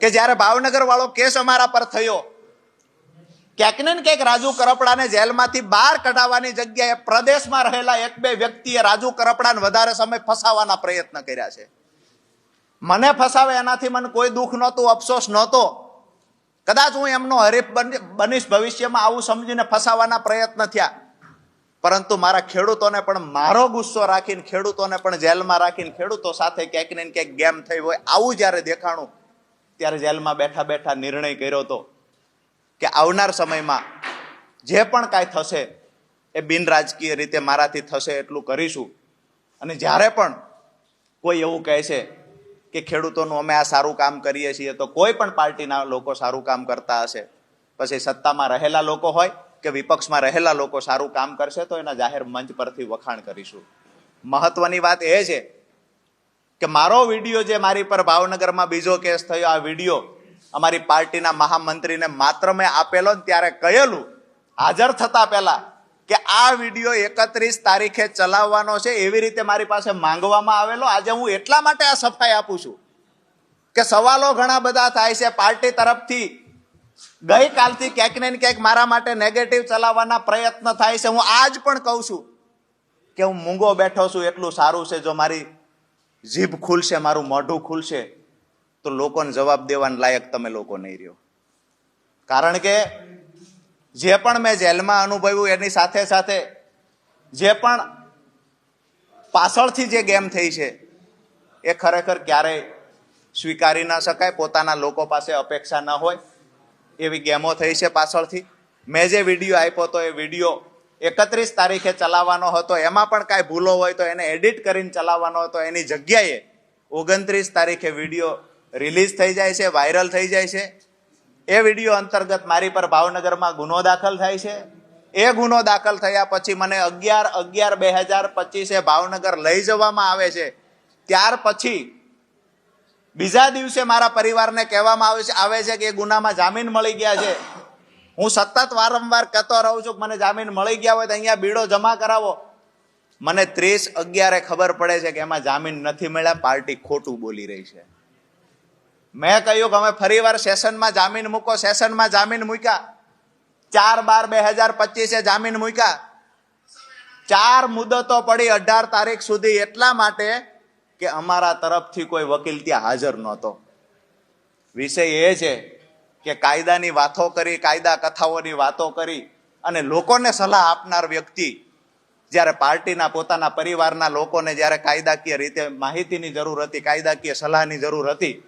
કે જ્યારે ભાવનગર વાળો કેસ અમારા પર થયો, ક્યાંક ને ક્યાંક રાજુ કરપડાને જેલમાંથી બહાર કઢાવવાની જગ્યાએ પ્રદેશમાં રહેલા એક બે વ્યક્તિએ રાજુ કરપડાને વધારે સમય ફસાવવાના પ્રયત્ન કર્યા છે. મને ફસાવે એનાથી મને કોઈ દુઃખ નહોતું, અફસોસ નહોતો. કદાચ હું એમનો હરીફ બનીશ ભવિષ્યમાં, આવું સમજીને ફસાવાના પ્રયત્ન થયા. પરંતુ મારા ખેડૂતોને પણ મારો ગુસ્સો રાખીને, ખેડૂતોને પણ જેલમાં રાખીને, ખેડૂતો સાથે ક્યાંક ને ક્યાંક ગેમ થઈ હોય આવું જ્યારે દેખાણું, ત્યારે જેલમાં બેઠા બેઠા નિર્ણય કર્યો હતો કે આવનાર સમયમાં જે પણ કાંઈ થશે એ બિન રાજકીય રીતે મારાથી થશે એટલું કરીશું. અને જ્યારે પણ કોઈ એવું કહે છે કે ખેડૂતોનું અમે આ સારું કામ કરીએ છીએ, તો કોઈ પણ પાર્ટીના લોકો સારું કામ કરતા હશે, પછી સત્તામાં રહેલા લોકો હોય કે વિપક્ષમાં રહેલા લોકો સારું કામ કરશે, તો એના જાહેર મંચ પરથી વખાણ કરીશું. મહત્વની વાત એ છે કે મારો વિડીયો જે મારી પર ભાવનગરમાં બીજો કેસ થયો, આ વિડીયો અમારી પાર્ટીના મહામંત્રીને માત્ર મેં આપેલો ને ત્યારે કહેલું હાજર થતા પહેલા કે આ વિડીયો 31 તારીખે ચલાવવાનો છે, એવી રીતે મારી પાસે માંગવામાં આવેલો. આજે હું એટલા માટે આ સફાઈ આપું છું કે સવાલો ઘણા બધા થાય છે પાર્ટી તરફથી. ગઈકાલથી ક્યાંક ને ક્યાંક મારા માટે નેગેટિવ ચલાવવાના પ્રયત્ન થાય છે. હું આજ પણ કહું છું કે હું મૂંગો બેઠો છું એટલું સારું છે. જો મારી જીભ ખુલશે, મારું મોઢું ખુલશે, તો લોકોને જવાબ દેવાના લાયક તમે લોકો નહીં રહ્યો. કારણ કે જે પણ મેં જેલમાં અનુભવ્યું એની સાથે સાથે જે પણ પાછળથી જે ગેમ થઈ છે એ ખરેખર ક્યારેય સ્વીકારી ન શકાય. પોતાના લોકો પાસે અપેક્ષા ન હોય એવી ગેમો થઈ છે પાછળથી. મેં જે વિડીયો આપ્યો હતો એ વિડીયો 31 તારીખે ચલાવવાનો હતો, એમાં પણ કાંઈ ભૂલો હોય તો એને એડિટ કરીને ચલાવવાનો હતો. એની જગ્યાએ 29 તારીખે વિડીયો રિલીઝ થઈ જાય છે, વાયરલ થઈ જાય છે. એ વિડીયો અંતર્ગત મારી પર ભાવનગરમાં ગુનો દાખલ થાય છે. એ ગુનો દાખલ થયા પછી મને 11/11/2025 ભાવનગર લઈ જવામાં આવે છે. ત્યાર પછી બીજા દિવસે મારા પરિવારને કહેવામાં આવે છે કે એ ગુનામાં જામીન મળી ગયા છે. હું સતત વારંવાર કહેતો રહું છું કે મને જામીન મળી ગયા હોય તો અહીંયા બીડો જમા કરાવો. મને 30/11 ખબર પડે છે કે એમાં જામીન નથી મળ્યા, પાર્ટી ખોટું બોલી રહી છે. મેં કહ્યું કે અમે ફરીવાર સેશનમાં જામીન મૂકો. સેશનમાં જામીન મૂક્યા. 4/12/2025 જામીન મૂક્યા. 4 મુદતો પડી 18 તારીખ સુધી, એટલા માટે કે અમારા તરફથી કોઈ વકીલ ત્યાં હાજર નહોતો. વિષય એ છે કે કાયદાની વાતો કરી, કાયદા કથાઓની વાતો કરી અને લોકોને સલાહ આપનાર વ્યક્તિ જ્યારે પાર્ટીના પોતાના પરિવારના લોકોને જ્યારે કાયદાકીય રીતે માહિતીની જરૂર હતી, કાયદાકીય સલાહની જરૂર હતી,